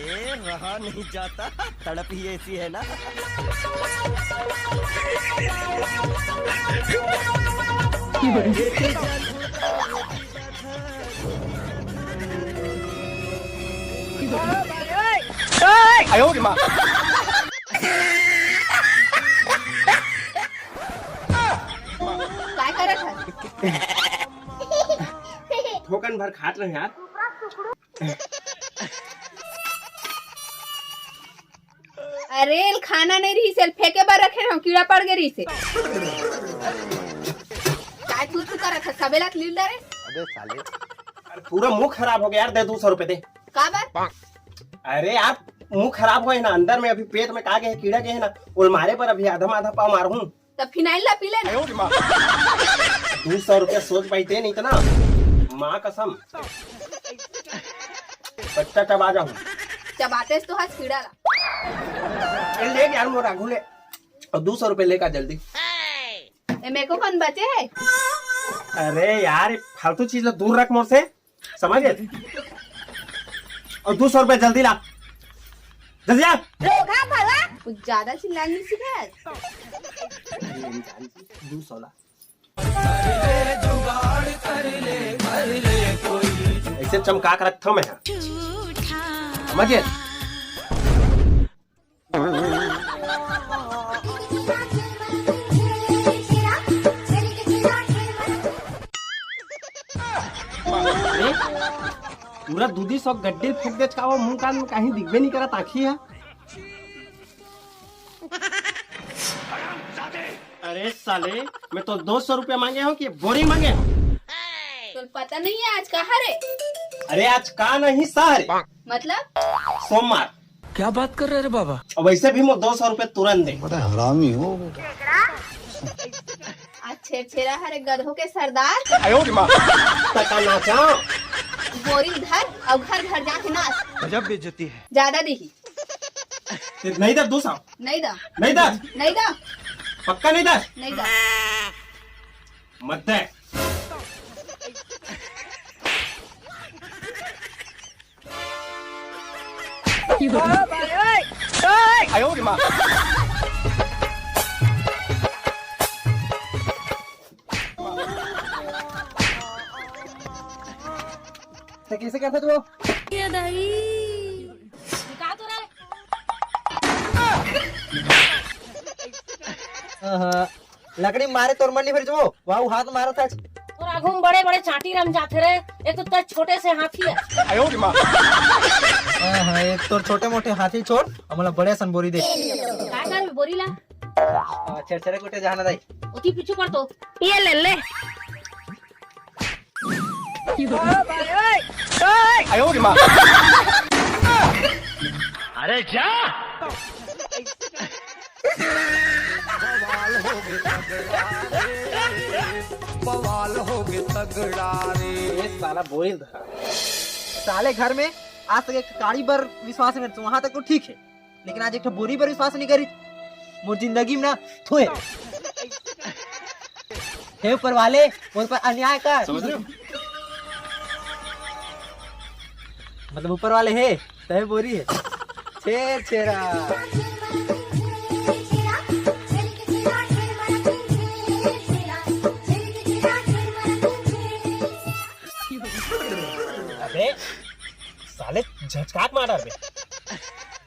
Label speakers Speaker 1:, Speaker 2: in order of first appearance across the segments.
Speaker 1: अरे रहा नहीं जाता, तड़प ही ऐसी है ना।
Speaker 2: काय करत है?
Speaker 3: ठोकन भर खाट रहे यार।
Speaker 2: अरे खाना नहीं रही से फेंके बार रखे हम कीड़ा पड़ गई से काय तू करत है सबेला लील रे।
Speaker 1: अबे साले,
Speaker 3: पूरा मुंह खराब हो गया यार, दे 200 रुपए दे।
Speaker 2: का बात?
Speaker 3: अरे यार मुंह खराब हुए ना, अंदर में अभी पेट में का गए कीड़ा गए ना, और मारे पर अभी आधा पाव मारू।
Speaker 2: तब फिनाइल ला पी ले ना।
Speaker 3: 200 रुपया सोच पाई थे नहीं तो ना, माँ कसम बच्चा चबा जाऊं।
Speaker 2: चबाते तो हाथ कीड़ा ला।
Speaker 3: ले यार मोर आगू ले, और 200 रुपए लेकर जल्दी।
Speaker 2: ए मेरे को कौन बचे है?
Speaker 3: अरे यार फालतू चीज ला दूर रख मोर से, समझ गए? और 200 रुपए जल्दी ला, जल्दी आ।
Speaker 2: रोगा भला कुछ ज्यादा चिल्लाने सीखे आज।
Speaker 3: 200 ला। ऐसे चमका कर रखता मैं, समझे? पूरा दूधी सब गड्ढे फूक दे का, वो मुंह कान में कहीं दिखबे नहीं करा ताकि है। अरे साले, मैं तो 200 रुपया मांगे हो कि बोरी मांगे हो?
Speaker 2: तो पता नहीं है आज कहाँ रे?
Speaker 3: अरे आज का नहीं सारे,
Speaker 2: मतलब
Speaker 3: सोमवार।
Speaker 1: क्या बात कर रहे रे बाबा?
Speaker 3: और वैसे भी मैं 200 रुपए तुरंत दे।
Speaker 4: हरामी हो
Speaker 2: आज छेड़ा हरे गधों के सरदार।
Speaker 3: तका नाचा।
Speaker 2: बोरी धर और घर घर जाके नाच।
Speaker 1: गजब बेइज्जती है।
Speaker 2: ज्यादा दिही
Speaker 3: नहीं दर 200,
Speaker 2: नहीं दा
Speaker 3: नहीं दर,
Speaker 2: नहीं दा
Speaker 3: पक्का नहीं दर,
Speaker 2: नहीं दा।
Speaker 3: मत दे। तो कैसे करते तू?
Speaker 1: लकड़ी मारे तोर मन नहीं फिर जो वाह हाथ मारा था।
Speaker 5: और आगू में बड़े बड़े चाटी रम जाते रहे, एक तो छोटे से हाथी है।
Speaker 1: हाँ, एक तो छोटे मोटे हाथी छोड़ और मतलब बड़े सन बोरी दे।
Speaker 5: काय कर बोरी ला
Speaker 1: छेड़छेड़े कुटे जाना दाई
Speaker 5: उठी पीछू कर तो
Speaker 2: ये ले ले।
Speaker 1: अरे जा।
Speaker 4: बवाल हो गए तगड़ा रे।
Speaker 3: ये साला बोरी था।
Speaker 1: साले घर में आज तक एक काड़ी पर विश्वास नहीं करते, वहां तक तो ठीक है, लेकिन आज एक बोरी पर विश्वास नहीं करी। मोर जिंदगी में ना थोए हे ऊपर वाले मोर पर अन्याय कर।
Speaker 3: समझ रहे हो?
Speaker 1: मतलब ऊपर वाले है तय बोरी है छेड़ छेड़ा।
Speaker 3: अबे साले झचकाट मार बे।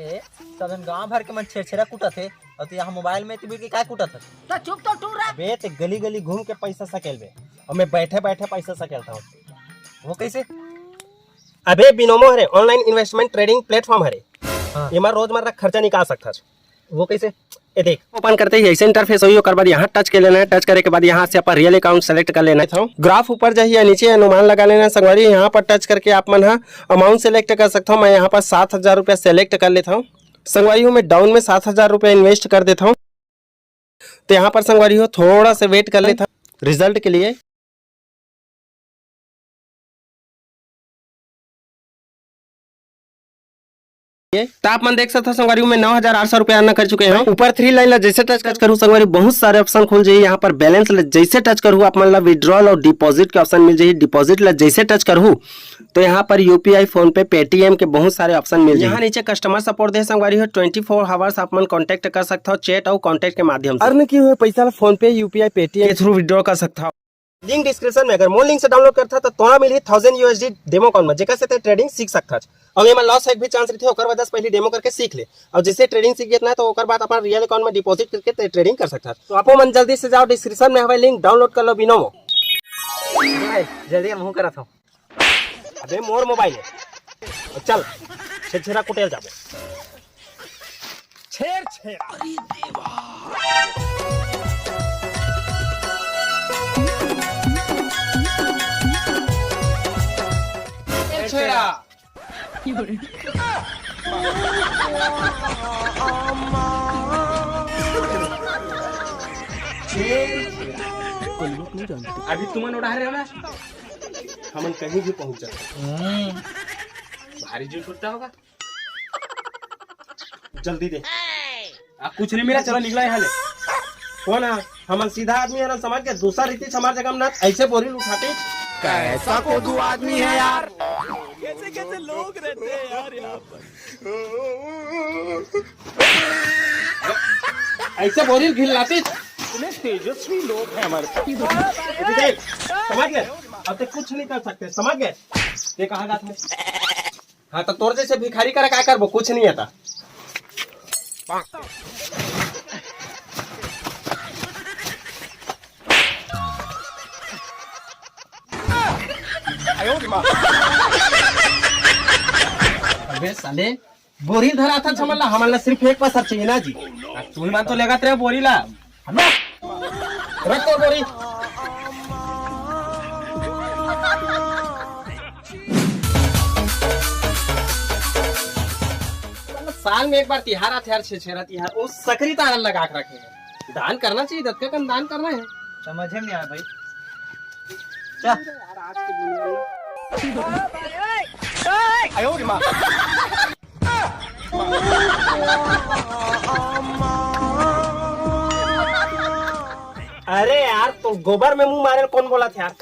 Speaker 1: ए सबन गांव भर के मन छेड़ा कुटा थे और तो यहाँ मोबाइल में तिबी के काय कुटा था।
Speaker 2: तो चुप तो टूर रहा।
Speaker 3: बे ते गली गली घूम के पैसा सकेल बे, और मैं बैठे बैठे पैसा सकेलता हूँ।
Speaker 1: वो कैसे?
Speaker 3: अबे बिनोमो हरे ऑनलाइन इन्वेस्टमेंट ट्रेडिंग प्लेटफॉर्म हरे।
Speaker 1: हाँ।
Speaker 3: ये मार रोजमर्रा खर्चा निकाल सकता है। वो कैसे? ये देख, ओपन करते ही ऐसे इंटरफेस होई, ओकर बाद यहाँ टच कर लेना है। टच करने के बाद यहाँ से अपन रियल अकाउंट सेलेक्ट कर लेना था। ग्राफ ऊपर जाइए या नीचे अनुमान लगा लेना संगवारी। यहाँ पर टच करके आप मन अमाउंट सेलेक्ट कर सकता हूँ। मैं यहाँ पर 7,000 रुपया सेलेक्ट कर लेता हूँ। संगवारी हूँ मैं डाउन में 7,000 रुपया इन्वेस्ट कर देता हूँ। तो यहाँ पर संगवारी हो थोड़ा सा वेट कर लेता हूँ रिजल्ट के लिए। तापमान देख सकते हो संगवारी में 9,800 रुपया अन्ना कर चुके हैं। ऊपर 3 लाइन ला जैसे टच करूँ संगवारी बहुत सारे ऑप्शन खुल जाइए। यहाँ पर बैलेंस ला जैसे टच करूँ आप मतलब विड्रॉल और डिपॉजिट के ऑप्शन मिल जाइए। डिपॉजिट ला जैसे टच करूँ तो यहाँ पर यूपीआई, फोन पे, पेटीएम के बहुत सारे ऑप्शन मिल जाए। यहाँ नीचे कस्टमर सपोर्ट दे संगवारी हो 24 आवर्स आप मन कॉन्टेक्ट कर सकते हो चैट और कॉन्टेक्ट के माध्यम से। अर्न की हुए पैसा फोन पे, यूपीआई, पेटीएम के थ्रू विड्रॉ कर सकता हो। लिंक डिस्क्रिप्शन में अगर मोर लिंक से डाउनलोड करता तो तोरा मिली 1000 USD डेमो अकाउंट में जेकर से ट्रेडिंग सीख सकता। और ये में लॉस है भी चांस रहते ओकर बाद पहले डेमो करके सीख ले और जैसे ट्रेडिंग सीख गया तो ओकर बाद अपना रियल अकाउंट में डिपॉजिट करके ट्रेडिंग कर सकता। तो आपो मन जल्दी से जाओ डिस्क्रिप्शन में हवे लिंक डाउनलोड कर लो बिनोमो।
Speaker 1: जल्दी मुंह करा था।
Speaker 3: अबे मोर मोबाइल है चल छेरा कुटेल जाबो छेरा अरे देवा छेरा अभी तुमन उड़ा रहे हो ना हम कहीं भी पहुंच जाते भारी जो छूटता होगा जल्दी दे कुछ नहीं मिला चलो निकला यहाँ ले कौन है हम सीधा आदमी है ना समझ के दूसरा रीति हमारे जगह ना ऐसे बोरी उठाते
Speaker 4: कैसा कोदू आदमी है यार।
Speaker 6: कैसे कैसे लोग रहते हैं यार यहाँ पर।
Speaker 3: ऐसे बोरी घिलाते
Speaker 6: इतने तेजस्वी लोग हैं हमारे
Speaker 3: समझ गए अब तक कुछ नहीं कर सकते समझ गए ये कहा जाता है। हाँ तो तोर जैसे भिखारी कर क्या करबो कुछ नहीं आता। अबे साले बोरी धरा था छमला हमला सिर्फ एक पसर चाहिए ना जी तुम मान तो लगा तेरे बोरी ला हम रख तो बोरी साल में एक बार तिहार आते यार छेरा तिहार उस सकरी तार लगा के रखे हैं दान करना चाहिए दत्त का दान करना है
Speaker 1: समझ में नहीं आया भाई। क्या
Speaker 3: अरे यार तो गोबर में मुंह मारे कौन बोला था यार।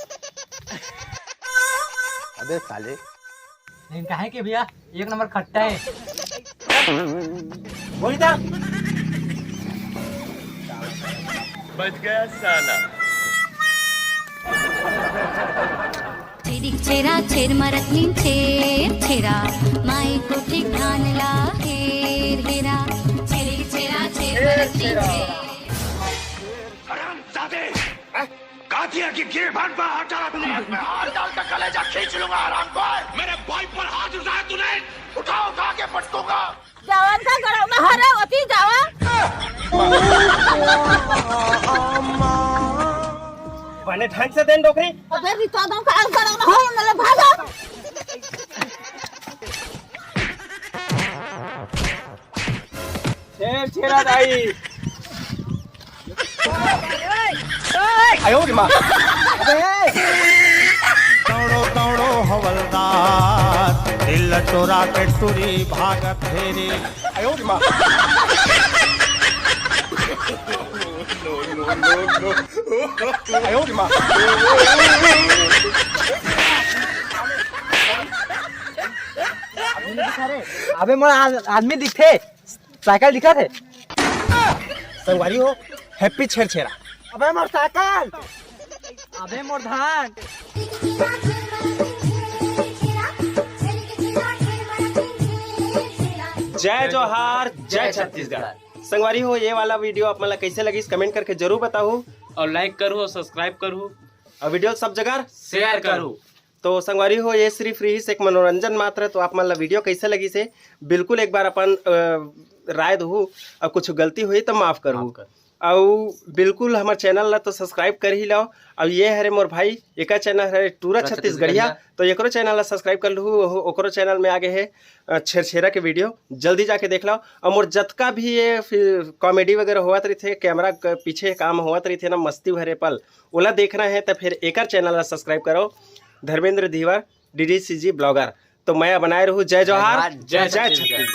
Speaker 4: अबे साले
Speaker 1: लेकिन कहे कि भैया एक नंबर खट्टा है।
Speaker 3: बोली था
Speaker 6: बच गया साला।
Speaker 7: छेरा छेर मरतनी छेर छेरा माई को ठीक ध्यान ला हेर हेरा छेरा छेर मरतनी छेर
Speaker 6: हरामजादे कातिया की गिर भाट पर हाथ डाला तूने मैं हाथ डाल कर कलेजा खींच लूंगा हराम को। मेरे भाई पर हाथ उठाया तूने उठा उठा के पटकूंगा।
Speaker 2: जवान का गड़ाव में हरे होती जावा
Speaker 3: बने ढंग से देन डोकरी
Speaker 2: अबे रितादों का आग गड़ाव में हो मतलब भागा
Speaker 3: छेरा दाई आयो रे मां
Speaker 4: दौड़ो दौड़ो हवलदार दिल चोरा के टुरी भागत फेरी।
Speaker 3: आयो रे मां आयो रे मां
Speaker 1: अबे मोर आदमी दिखे साइकिल दिखा थे
Speaker 3: संगवारी हो हैप्पी छेरा
Speaker 1: अबे मोर साइकिल अबे मोर धान
Speaker 3: जय जोहार जय छत्तीसगढ़। संगवारी हो ये वाला वीडियो आप मतलब कैसे लगी कमेंट करके जरूर बताओ
Speaker 8: और लाइक करूँ और सब्सक्राइब करूँ
Speaker 3: और वीडियो सब जगह
Speaker 8: शेयर करूँ।
Speaker 3: तो संगवारी हो ये सिर्फ ही एक मनोरंजन मात्र। तो आप मतलब वीडियो कैसे लगी से बिल्कुल एक बार अपन राय दू और कुछ गलती हुई तो माफ करूँ और बिल्कुल हमारे चैनल ला तो सब्सक्राइब कर ही लो। अब ये है मोर भाई एक चैनल है टूरा छत्तीसगढ़िया तो एकरो चैनल ला सब्सक्राइब कर लू ओकरो चैनल में आगे है छेरा के वीडियो जल्दी जाके देख लो। और मोर जतका भी ये कॉमेडी वगैरह हुआ रही थे कैमरा के पीछे काम हुआ रही थे ना मस्ती भरे पल ओला देखना है तो फिर एक चैनल ला सब्सक्राइब करो धर्मेंद्र धीवर DDCG ब्लॉगर। तो मैं बनाए रहूँ जय जोहार जय जय छत्तीसगढ़।